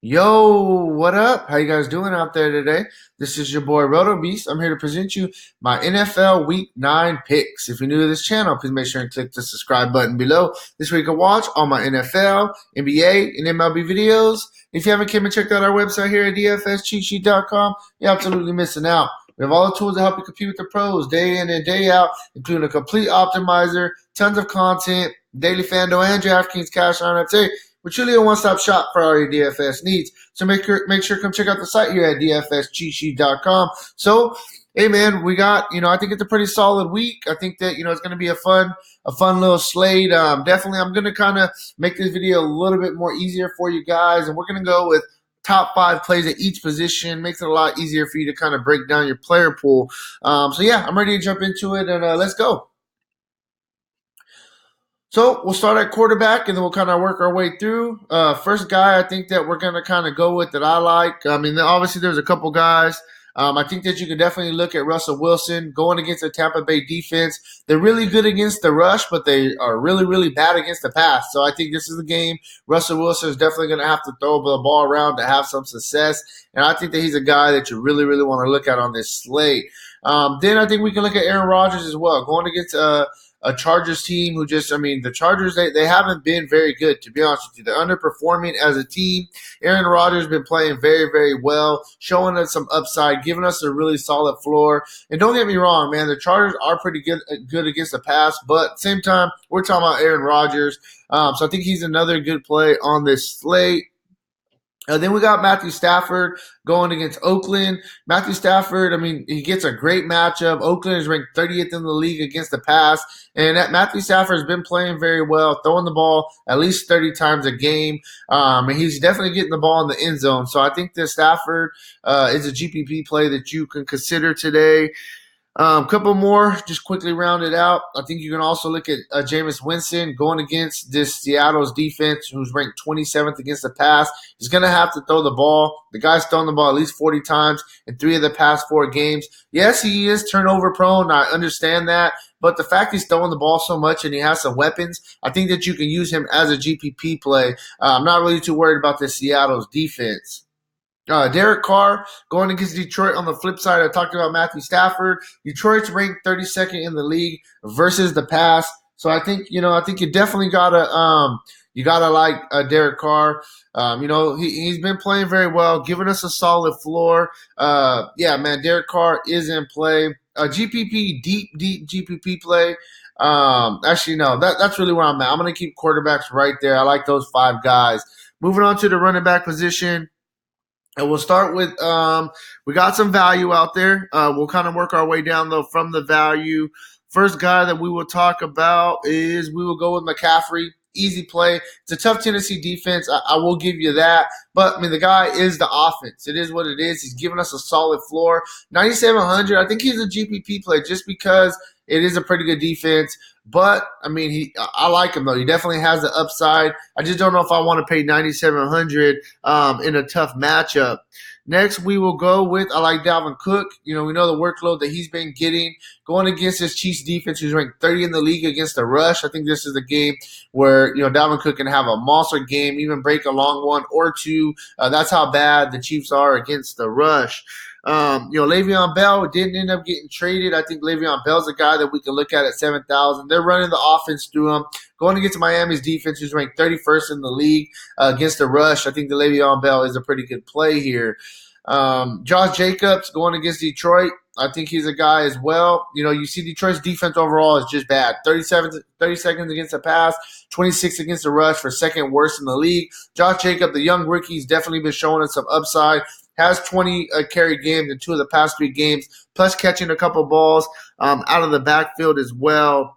Yo, what up? How you guys doing out there today? This is your boy Roto Beast. I'm here to present you my NFL Week 9 picks. If you're new to this channel, please make sure and click the subscribe button below. This way you can watch all my NFL, NBA, and MLB videos. If you haven't came and checked out our website here at dfscheatsheet.com, you're absolutely missing out. We have all the tools to help you compete with the pros day in and day out, including a complete optimizer, tons of content, daily FanDuel and DraftKings cash lineups. Hey, we're truly a one-stop shop for all your DFS needs. So make sure to come check out the site here at dfscheatsheet.com. So, hey man, we got, I think it's a pretty solid week. I think that, it's going to be a fun little slate. Definitely, I'm going to kind of make this video a little bit more easier for you guys, and we're going to go with top 5 plays at each position. Makes it a lot easier for you to kind of break down your player pool. So yeah, I'm ready to jump into it, and let's go. So we'll start at quarterback, and then we'll kind of work our way through. First guy I think that we're going to kind of go with that I like. I mean, obviously there's a couple guys. I think that you can definitely look at Russell Wilson going against the Tampa Bay defense. They're really good against the rush, but they are really, really bad against the pass. So I think this is the game. Russell Wilson is definitely going to have to throw the ball around to have some success. And I think that he's a guy that you really, really want to look at on this slate. Then I think we can look at Aaron Rodgers as well, going against a Chargers team who the Chargers, they haven't been very good, to be honest with you. They're underperforming as a team. Aaron Rodgers has been playing very, very well, showing us some upside, giving us a really solid floor. And don't get me wrong, man, the Chargers are pretty good against the pass, but at the same time, we're talking about Aaron Rodgers. So I think he's another good play on this slate. Then we got Matthew Stafford going against Oakland. Matthew Stafford, he gets a great matchup. Oakland is ranked 30th in the league against the pass. And Matthew Stafford has been playing very well, throwing the ball at least 30 times a game. And he's definitely getting the ball in the end zone. So I think that Stafford is a GPP play that you can consider today. Couple more, just quickly round it out. I think you can also look at Jameis Winston going against this Seattle's defense, who's ranked 27th against the pass. He's going to have to throw the ball. The guy's thrown the ball at least 40 times in 3 of the past 4 games. Yes, he is turnover prone. I understand that. But the fact he's throwing the ball so much and he has some weapons, I think that you can use him as a GPP play. I'm not really too worried about the Seattle's defense. Derek Carr going against Detroit. On the flip side, I talked about Matthew Stafford. Detroit's ranked 32nd in the league versus the pass. So I think you definitely gotta like Derek Carr. He's been playing very well, giving us a solid floor. Yeah, man, Derek Carr is in play. GPP, deep GPP play. Actually, no, that's really where I'm at. I'm gonna keep quarterbacks right there. I like those 5 guys. Moving on to the running back position. And we'll start with we got some value out there. We'll kind of work our way down though from the value. First guy that we will talk about is we will go with McCaffrey. Easy play. It's a tough Tennessee defense. I will give you that. But the guy is the offense. It is what it is. He's giving us a solid floor. 9,700. I think he's a GPP play just because it is a pretty good defense. But I like him though. He definitely has the upside. I just don't know if I want to pay 9,700 in a tough matchup. Next, we will go with I like Dalvin Cook. We know the workload that he's been getting going against this Chiefs defense, who's ranked 30 in the league against the rush. I think this is a game where Dalvin Cook can have a monster game, even break a long one or two. That's how bad the Chiefs are against the rush. Le'Veon Bell didn't end up getting traded. I think Le'Veon Bell's a guy that we can look at 7,000. They're running the offense through him. Going against Miami's defense, who's ranked 31st in the league against the rush, I think the Le'Veon Bell is a pretty good play here. Josh Jacobs going against Detroit. I think he's a guy as well. You see Detroit's defense overall is just bad. 32nd against the pass, 26th against the rush for second worst in the league. Josh Jacobs, the young rookie, he's definitely been showing us some upside. Has 20 carry games in 2 of the past 3 games, plus catching a couple balls out of the backfield as well.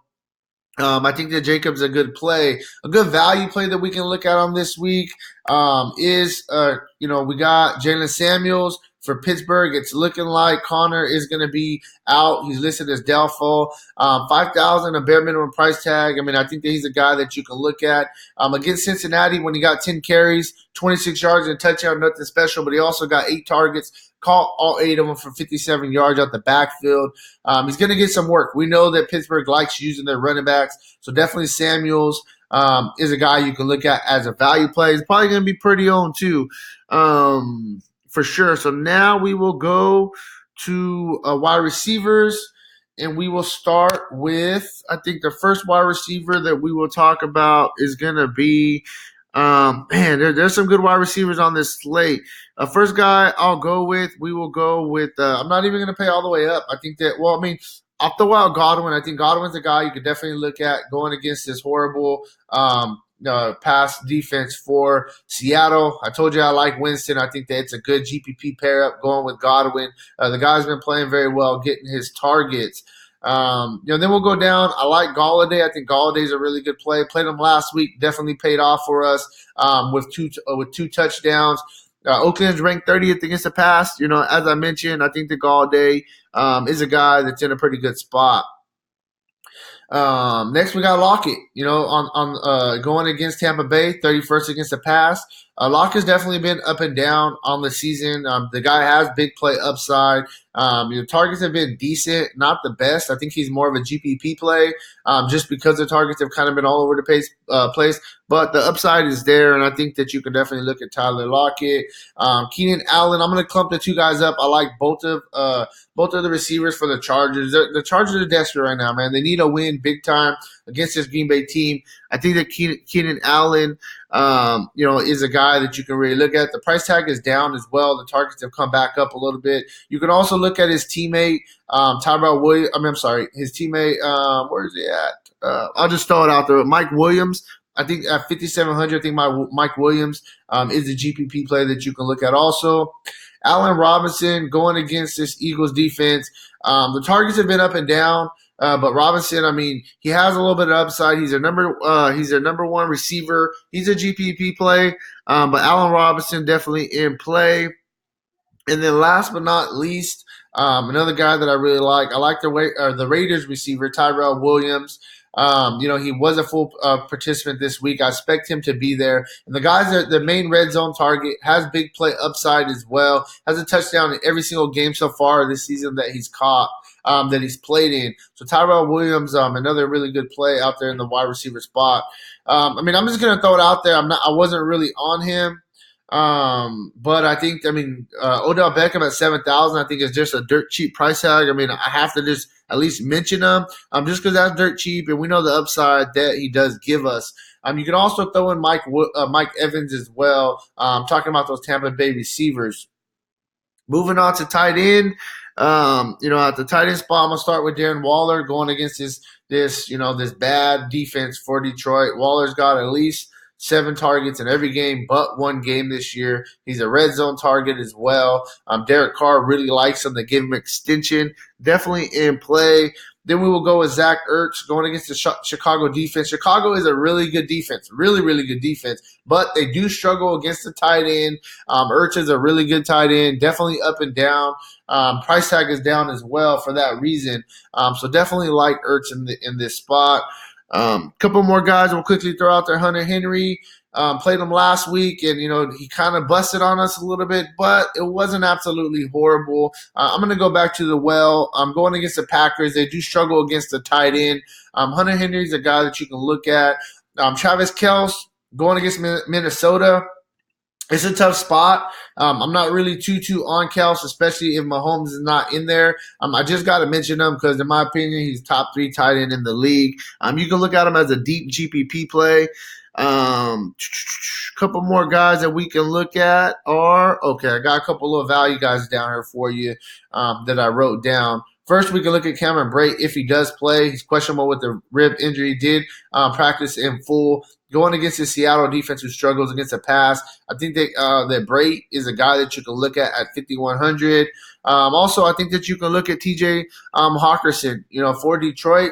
I think that Jacobs a good play. A good value play that we can look at on this week is we got Jalen Samuels for Pittsburgh. It's looking like Connor is going to be out. He's listed as doubtful. 5,000, a bare minimum price tag. I think that he's a guy that you can look at. Against Cincinnati, when he got 10 carries, 26 yards and a touchdown, nothing special, but he also got 8 targets. Caught all 8 of them for 57 yards out the backfield. He's going to get some work. We know that Pittsburgh likes using their running backs, so definitely Samuels is a guy you can look at as a value play. He's probably going to be pretty owned too, for sure. So now we will go to wide receivers, and we will start with, I think the first wide receiver that we will talk about is going to be, there's some good wide receivers on this slate. First guy I'll go with, we will go with, I'm not even going to pay all the way up. I think that, well, I mean, I'll throw out Godwin. I think Godwin's a guy you could definitely look at going against this horrible pass defense for Seattle. I told you I like Winston. I think that it's a good GPP pair up going with Godwin. The guy's been playing very well, getting his targets. Then we'll go down. I like Golladay. I think Galladay's a really good play. Played him last week. Definitely paid off for us with two touchdowns. Oakland's ranked 30th against the pass. As I mentioned, I think that Golladay is a guy that's in a pretty good spot. Next, we got Lockett. On going against Tampa Bay, 31st against the pass. Lockett's definitely been up and down on the season. The guy has big play upside. Targets have been decent, not the best. I think he's more of a GPP play, just because the targets have kind of been all over the place. But the upside is there, and I think that you can definitely look at Tyler Lockett. Keenan Allen, I'm going to clump the two guys up. I like both of the receivers for the Chargers. The Chargers are desperate right now, man. They need a win big time against this Green Bay team. I think that Keenan Allen, is a guy that you can really look at. The price tag is down as well. The targets have come back up a little bit. You can also look at his teammate, Tyrell Williams. I'm sorry, his teammate. Where is he at? I'll just throw it out there. Mike Williams. I think at 5,700, I think Mike Williams is a GPP play that you can look at also. Allen Robinson going against this Eagles defense. The targets have been up and down, but Robinson, I mean, he has a little bit of upside. He's a number one receiver. He's a GPP play, but Allen Robinson definitely in play. And then last but not least, another guy that I really like. I like the Raiders receiver, Tyrell Williams. He was a full participant this week. I expect him to be there. And the guy's the main red zone target, has big play upside as well, has a touchdown in every single game so far this season that he's caught, that he's played in. So Tyrell Williams, another really good play out there in the wide receiver spot. I'm just going to throw it out there. I wasn't really on him. But I think, Odell Beckham at 7,000, I think is just a dirt cheap price tag. I have to just at least mention him, just because that's dirt cheap, and we know the upside that he does give us. You can also throw in Mike Evans as well. Talking about those Tampa Bay receivers. Moving on to tight end. At the tight end spot, I'm gonna start with Darren Waller going against this bad defense for Detroit. Waller's got at least 7 targets in every game but one game this year. He's a red zone target as well. Derek Carr really likes him. They give him extension. Definitely in play. Then we will go with Zach Ertz going against the Chicago defense. Chicago is a really good defense, really, really good defense, but they do struggle against the tight end. Ertz is a really good tight end, definitely up and down. Price tag is down as well for that reason. So definitely like Ertz in this spot. Couple more guys we'll quickly throw out there. Hunter Henry played him last week, and he kind of busted on us a little bit, but it wasn't absolutely horrible. I'm going to go back to the well. I'm going against the Packers. They do struggle against the tight end. Hunter Henry's a guy that you can look at. Travis Kelce going against Minnesota. It's a tough spot. I'm not really too on Kelce, especially if Mahomes is not in there. I just got to mention him because, in my opinion, he's top 3 tight end in the league. You can look at him as a deep GPP play. Couple more guys that we can look at are, I got a couple of value guys down here for you that I wrote down. First, we can look at Cameron Brate if he does play. He's questionable with the rib injury. He did practice in full. Going against the Seattle defense who struggles against the pass, I think that Brate is a guy that you can look at 5,100. Also, I think that you can look at TJ Hawkinson, for Detroit,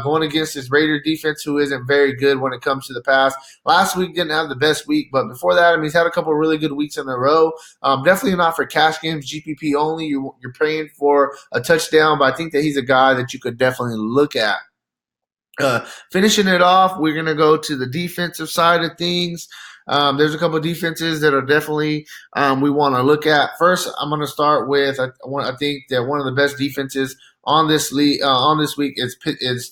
going against this Raider defense who isn't very good when it comes to the pass. Last week didn't have the best week, but before that, he's had a couple of really good weeks in a row. Definitely not for cash games, GPP only. You're paying for a touchdown, but I think that he's a guy that you could definitely look at. Finishing it off, we're going to go to the defensive side of things. There's a couple of defenses that are definitely we want to look at. First, I'm going to start with I think that one of the best defenses on this week is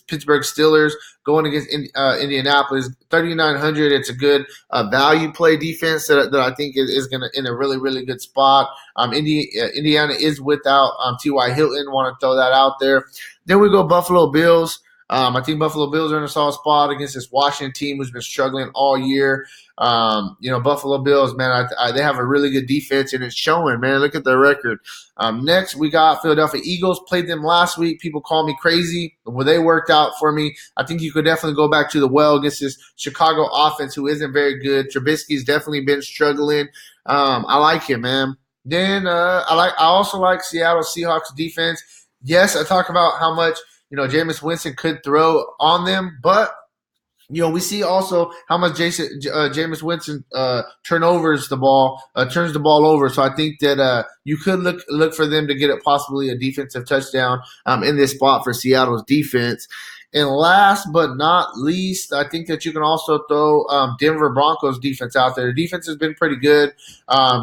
Pittsburgh Steelers going against Indianapolis. 3,900. It's a good value play defense that I think is going to in a really really good spot. Indiana is without T.Y. Hilton. Want to throw that out there. Then we go Buffalo Bills. I think Buffalo Bills are in a solid spot against this Washington team who's been struggling all year. Buffalo Bills, man, they have a really good defense, and it's showing, man. Look at their record. Next, we got Philadelphia Eagles. Played them last week. People call me crazy. Well, they worked out for me. I think you could definitely go back to the well against this Chicago offense who isn't very good. Trubisky's definitely been struggling. I like him, man. Then I also like Seattle Seahawks defense. Yes, I talk about how much Jameis Winston could throw on them, but we see also how much Jameis Winston turns the ball over. So I think that you could look for them to get it possibly a defensive touchdown in this spot for Seattle's defense. And last but not least, I think that you can also throw Denver Broncos defense out there. The defense has been pretty good.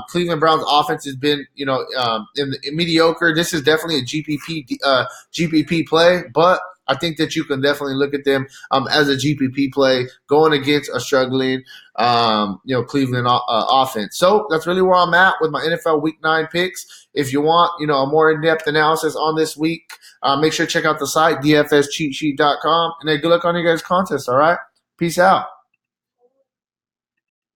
Cleveland Browns offense has been, in mediocre. This is definitely a GPP play, but I think that you can definitely look at them as a GPP play going against a struggling, Cleveland offense. So that's really where I'm at with my NFL Week 9 picks. If you want, a more in-depth analysis on this week, make sure to check out the site, dfscheatsheet.com. And then good luck on your guys' contest, all right? Peace out.